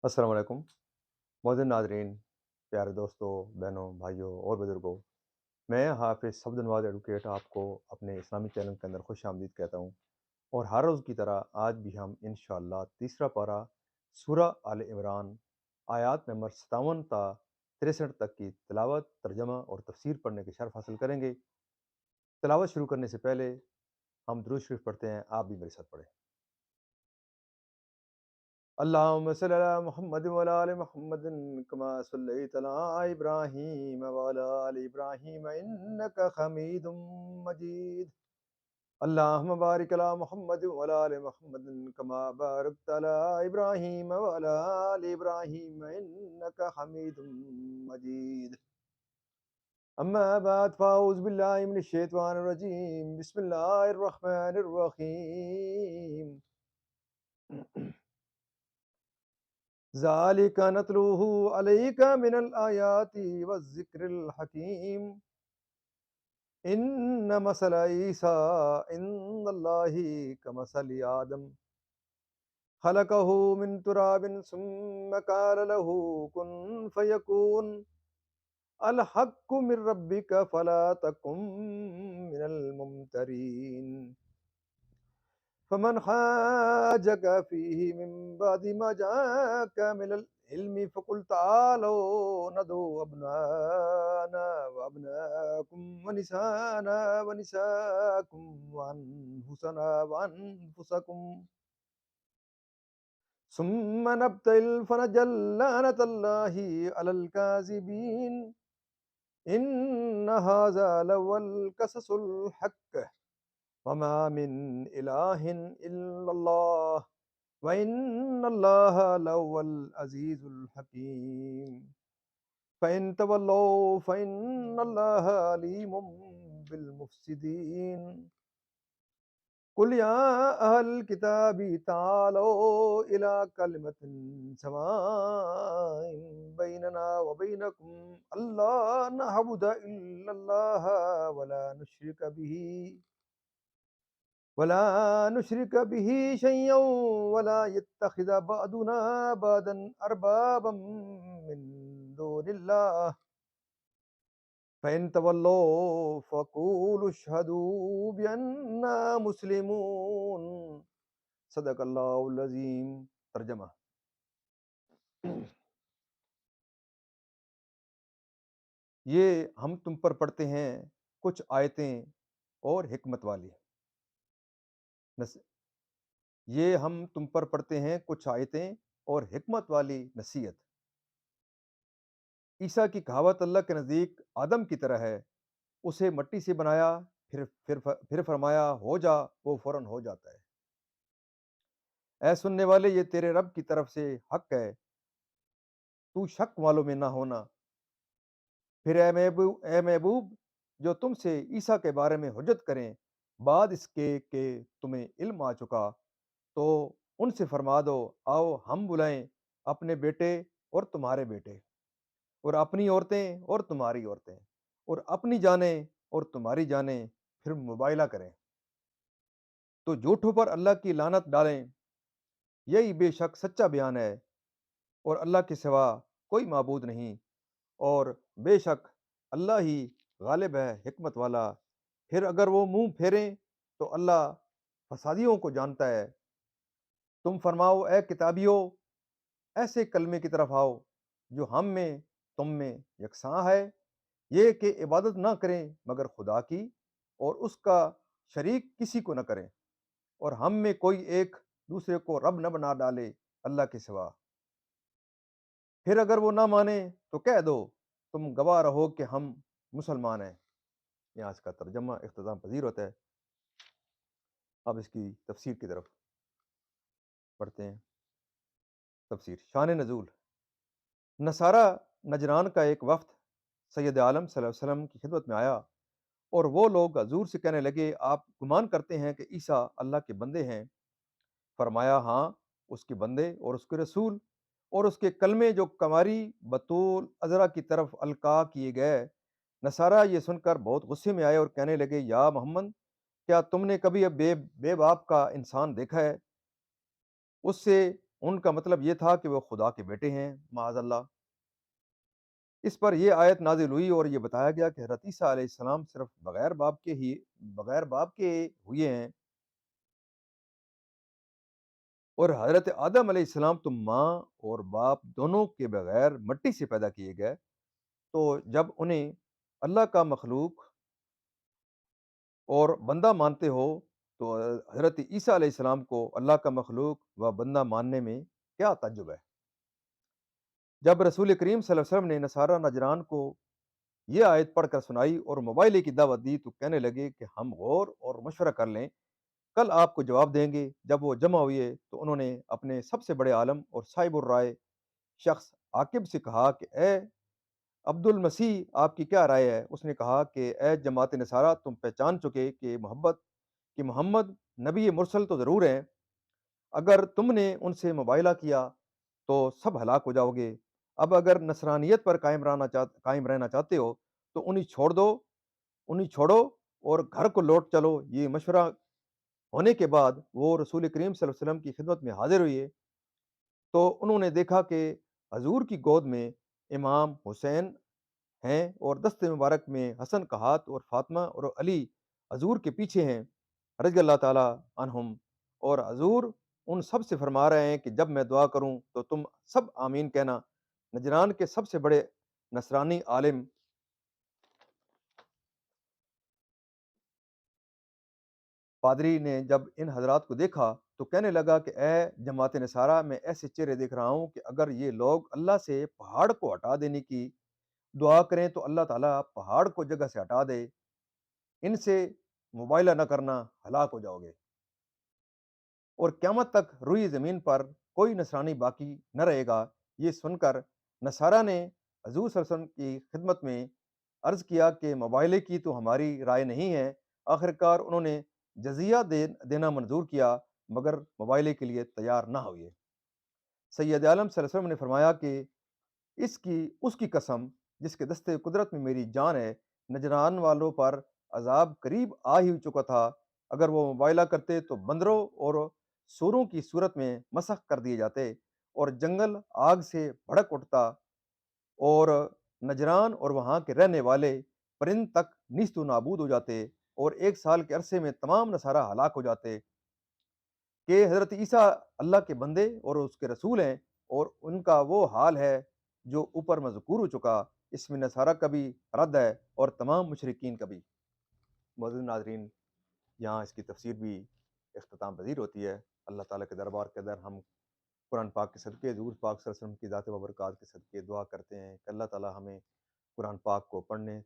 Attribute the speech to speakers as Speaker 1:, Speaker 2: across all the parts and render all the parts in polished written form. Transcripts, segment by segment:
Speaker 1: السلام علیکم معزز ناظرین، پیارے دوستوں، بہنوں، بھائیوں اور بزرگوں۔ میں حافظ صفد نواز ایڈوکیٹ آپ کو اپنے اسلامی چینل کے اندر خوش آمدید کہتا ہوں، اور ہر روز کی طرح آج بھی ہم انشاءاللہ تیسرا پارہ سورہ آل عمران آیات نمبر 57 تا 63 تک کی تلاوت، ترجمہ اور تفسیر پڑھنے کے شرف حاصل کریں گے۔ تلاوت شروع کرنے سے پہلے ہم درود شریف پڑھتے ہیں، آپ بھی میرے ساتھ پڑھیں۔ اللهم صل على محمد وعلى آل محمد كما صليت على إبراهيم وعلى آل إبراهيم إنك حميد مجيد. اللهم بارك على محمد وعلى آل محمد كما باركت على إبراهيم وعلى آل إبراهيم إنك حميد مجيد. أما بعد فأعوذ بالله من الشيطان الرجيم. بسم الله الرحمن الرحيم. ذالک نتلوہ علیک من الآیات والذکر الحکیم ان مثل عیسیٰ عند اللہ کمثل آدم خلقہ من تراب ثم قال له کن فیکون الحق من ربک فلا تکن من الممترین فمن حاجك فيه من بعد ما جاءك من العلم فقل تعالوا ندعو أبناءنا وأبناءكم ونساءنا ونساءكم وأنفسنا وأنفسكم ثم نبتهل فنجعل لعنة الله على الكاذبين إن هذا لهو القصص الحق وما من إله إلا الله وإن الله لهو العزيز الحكيم فإن تولوا فإن الله عليم بالمفسدين قل يا أهل الكتاب تعالوا إلى كلمة سواء بيننا وبينكم ألا نعبد إلا الله ولا نشرك به شيئا ولا يتخذ بعضنا بعضا أربابا من دون الله فإن تولوا فقولوا اشهدوا بأننا مسلمون صدق اللہ العظیم۔ ترجمہ: یہ ہم تم پر پڑھتے ہیں کچھ آیتیں اور حکمت والی یہ ہم تم پر پڑھتے ہیں کچھ آیتیں اور حکمت والی نصیحت۔ عیسیٰ کی کہاوت اللہ کے نزدیک آدم کی طرح ہے، اسے مٹی سے بنایا، پھر فرمایا ہو جا، وہ فوراً ہو جاتا ہے۔ اے سننے والے، یہ تیرے رب کی طرف سے حق ہے، تو شک والوں میں نہ ہونا۔ پھر اے محبوب، جو تم سے عیسیٰ کے بارے میں حجت کریں بعد اس کے کہ تمہیں علم آ چکا، تو ان سے فرما دو آؤ ہم بلائیں اپنے بیٹے اور تمہارے بیٹے، اور اپنی عورتیں اور تمہاری عورتیں، اور اپنی جانیں اور تمہاری جانیں، پھر مباہلہ کریں تو جھوٹوں پر اللہ کی لعنت ڈالیں۔ یہی بے شک سچا بیان ہے، اور اللہ کے سوا کوئی معبود نہیں، اور بے شک اللہ ہی غالب ہے، حکمت والا۔ پھر اگر وہ منہ پھیریں تو اللہ فسادیوں کو جانتا ہے۔ تم فرماؤ اے کتابیو، ایسے کلمے کی طرف آؤ جو ہم میں تم میں یکساں ہے، یہ کہ عبادت نہ کریں مگر خدا کی، اور اس کا شریک کسی کو نہ کریں، اور ہم میں کوئی ایک دوسرے کو رب نہ بنا ڈالے اللہ کے سوا۔ پھر اگر وہ نہ مانے تو کہہ دو تم گواہ رہو کہ ہم مسلمان ہیں۔ یہاں اس کا ترجمہ اختتام پذیر ہوتا ہے۔ اب اس کی تفسیر کی طرف پڑھتے ہیں۔ تفسیر: شان نزول۔ نصارہ نجران کا ایک وفد سید عالم صلی اللہ علیہ وسلم کی خدمت میں آیا، اور وہ لوگ حضور سے کہنے لگے آپ گمان کرتے ہیں کہ عیسیٰ اللہ کے بندے ہیں؟ فرمایا ہاں، اس کے بندے اور اس کے رسول، اور اس کے کلمے جو کماری بطول عذرا کی طرف القاء کیے گئے۔ نصارہ یہ سن کر بہت غصے میں آئے اور کہنے لگے یا محمد، کیا تم نے کبھی اب بے باپ کا انسان دیکھا ہے؟ اس سے ان کا مطلب یہ تھا کہ وہ خدا کے بیٹے ہیں، معاذ اللہ۔ اس پر یہ آیت نازل ہوئی اور یہ بتایا گیا کہ حضرت عیسیٰ علیہ السلام صرف بغیر باپ کے ہوئے ہیں، اور حضرت آدم علیہ السلام تو ماں اور باپ دونوں کے بغیر مٹی سے پیدا کیے گئے۔ تو جب انہیں اللہ کا مخلوق اور بندہ مانتے ہو تو حضرت عیسیٰ علیہ السلام کو اللہ کا مخلوق و بندہ ماننے میں کیا تعجب ہے؟ جب رسول کریم صلی اللہ علیہ وسلم نے نصارہ نجران کو یہ آیت پڑھ کر سنائی اور موبائلے کی دعوت دی تو کہنے لگے کہ ہم غور اور مشورہ کر لیں، کل آپ کو جواب دیں گے۔ جب وہ جمع ہوئے تو انہوں نے اپنے سب سے بڑے عالم اور صاحب الرائے شخص عاقب سے کہا کہ اے عبد المسیح، آپ کی کیا رائے ہے؟ اس نے کہا کہ اے جماعت نصارہ، تم پہچان چکے کہ محمد نبی مرسل تو ضرور ہیں، اگر تم نے ان سے مباہلہ کیا تو سب ہلاک ہو جاؤ گے۔ اب اگر نصرانیت پر قائم رہنا چاہتے ہو تو انہیں چھوڑو اور گھر کو لوٹ چلو۔ یہ مشورہ ہونے کے بعد وہ رسول کریم صلی اللہ علیہ وسلم کی خدمت میں حاضر ہوئے تو انہوں نے دیکھا کہ حضور کی گود میں امام حسین ہیں اور دست مبارک میں حسن کا ہاتھ، اور فاطمہ اور علی حضور کے پیچھے ہیں رضی اللہ تعالی عنہم، اور حضور ان سب سے فرما رہے ہیں کہ جب میں دعا کروں تو تم سب آمین کہنا۔ نجران کے سب سے بڑے نصرانی عالم پادری نے جب ان حضرات کو دیکھا تو کہنے لگا کہ اے جماعت نصارہ، میں ایسے چہرے دیکھ رہا ہوں کہ اگر یہ لوگ اللہ سے پہاڑ کو ہٹا دینے کی دعا کریں تو اللہ تعالیٰ پہاڑ کو جگہ سے ہٹا دے، ان سے مباہلہ نہ کرنا، ہلاک ہو جاؤ گے، اور قیامت تک روئی زمین پر کوئی نصرانی باقی نہ رہے گا۔ یہ سن کر نصارہ نے حضور صلی اللہ علیہ وسلم کی خدمت میں عرض کیا کہ مباہلے کی تو ہماری رائے نہیں ہے۔ آخرکار انہوں نے جزیہ دینا منظور کیا مگر مباہلے کے لیے تیار نہ ہوئے۔ سید عالم صلی اللہ علیہ وسلم نے فرمایا کہ اس کی قسم جس کے دستے قدرت میں میری جان ہے، نجران والوں پر عذاب قریب آ ہی چکا تھا۔ اگر وہ مباہلہ کرتے تو بندروں اور سوروں کی صورت میں مسخ کر دیے جاتے اور جنگل آگ سے بھڑک اٹھتا، اور نجران اور وہاں کے رہنے والے پرند تک نیست و نابود ہو جاتے، اور 1 سال کے عرصے میں تمام نصارہ ہلاک ہو جاتے کہ حضرت عیسیٰ اللہ کے بندے اور اس کے رسول ہیں، اور ان کا وہ حال ہے جو اوپر مذکور ہو چکا۔ اس میں نصارہ کا بھی رد ہے اور تمام مشرکین کا بھی۔ معزز ناظرین، یہاں اس کی تفسیر بھی اختتام پذیر ہوتی ہے۔ اللہ تعالیٰ کے دربار کے اندر ہم قرآن پاک کے صدقے، حضور پاک صلی اللہ علیہ وسلم کی ذات و برکات کے صدقے دعا کرتے ہیں کہ اللہ تعالیٰ ہمیں قرآن پاک کو پڑھنے،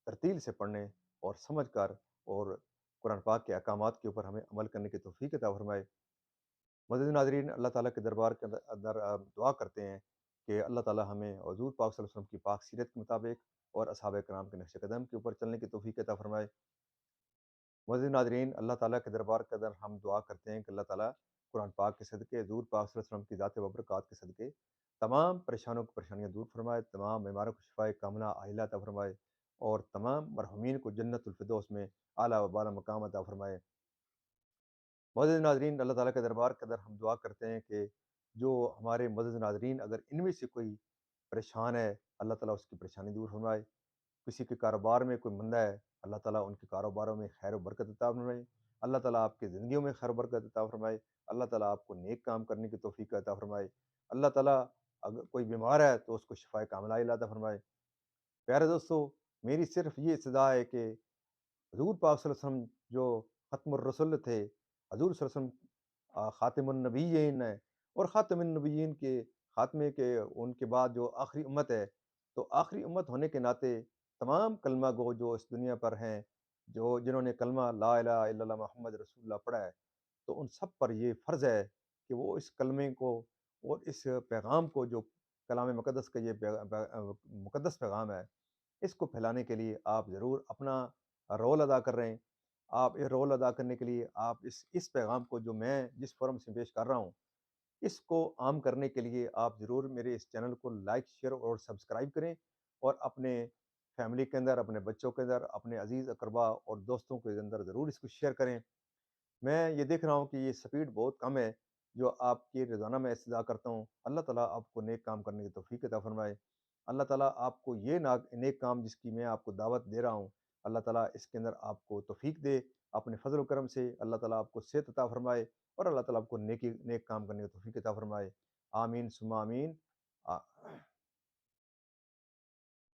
Speaker 1: ترتیل سے پڑھنے اور سمجھ کر اور قرآن پاک کے احکامات کے اوپر ہمیں عمل کرنے کی توفیق عطا فرمائے۔ معزز ناظرین، اللہ تعالیٰ کے دربار کے اندر دعا کرتے ہیں کہ اللہ تعالیٰ ہمیں حضور پاک صلی اللہ علیہ وسلم کی پاک سیرت کے مطابق اور اصحاب کرام کے نقش قدم کے اوپر چلنے کی توفیق عطا فرمائے۔ معزز ناظرین، اللہ تعالیٰ کے دربار کے اندر ہم دعا کرتے ہیں کہ اللہ تعالیٰ قرآن پاک کے صدقے، حضور پاک صلی اللہ علیہ وسلم کی ذات و برکات کے صدقے تمام پریشانوں کو پریشانیاں دور فرمائے، تمام بیماروں کو شفائے کاملہ عاجلہ عطا فرمائے، اور تمام مرحومین کو جنت الفردوس میں اعلیٰ و بالا مقام عطا فرمائے۔ معزز ناظرین، اللہ تعالیٰ کے دربار کے اندر ہم دعا کرتے ہیں کہ جو ہمارے معزز ناظرین اگر ان میں سے کوئی پریشان ہے، اللہ تعالیٰ اس کی پریشانی دور فرمائے۔ کسی کے کاروبار میں کوئی مندہ ہے، اللہ تعالیٰ ان کے کاروباروں میں خیر و برکت عطا فرمائے۔ اللہ تعالیٰ آپ کی زندگیوں میں خیر و برکت عطا فرمائے۔ اللہ تعالیٰ آپ کو نیک کام کرنے کی توفیق عطا فرمائے۔ اللہ تعالیٰ اگر کوئی بیمار ہے تو اس کو شفائے کاملہ عطا فرمائے۔ پیارے دوستو، میری صرف یہ استدعا ہے کہ حضور پاک صلی اللہ علیہ وسلم جو ختم الرسل تھے، حضور صلی اللہ علیہ وسلم خاتم النبیین ہیں، اور خاتم النبیین کے خاتمے کے ان کے بعد جو آخری امت ہے، تو آخری امت ہونے کے ناطے تمام کلمہ گو جو اس دنیا پر ہیں، جنہوں نے کلمہ لا الہ الا اللہ محمد رسول اللہ پڑھا ہے، تو ان سب پر یہ فرض ہے کہ وہ اس کلمے کو اور اس پیغام کو جو کلام مقدس کا یہ مقدس پیغام ہے، اس کو پھیلانے کے لیے آپ ضرور اپنا رول ادا کر رہے ہیں۔ آپ یہ رول ادا کرنے کے لیے آپ اس پیغام کو جو میں جس فورم سے پیش کر رہا ہوں، اس کو عام کرنے کے لیے آپ ضرور میرے اس چینل کو لائک، شیئر اور سبسکرائب کریں، اور اپنے فیملی کے اندر، اپنے بچوں کے اندر، اپنے عزیز اقربا اور دوستوں کے اندر ضرور اس کو شیئر کریں۔ میں یہ دیکھ رہا ہوں کہ یہ سپیڈ بہت کم ہے، جو آپ کی روزانہ میں استدعا کرتا ہوں، اللہ تعالیٰ آپ کو نیک کام کرنے کی توفیق عطا فرمائے۔ اللہ تعالیٰ آپ کو یہ نیک کام جس کی میں آپ کو دعوت دے رہا ہوں، اللہ تعالیٰ اس کے اندر آپ کو توفیق دے اپنے فضل و کرم سے۔ اللہ تعالیٰ آپ کو صحت عطا فرمائے اور اللہ تعالیٰ آپ کو نیک کام کرنے کی توفیق عطا فرمائے۔ آمین ثم آمین۔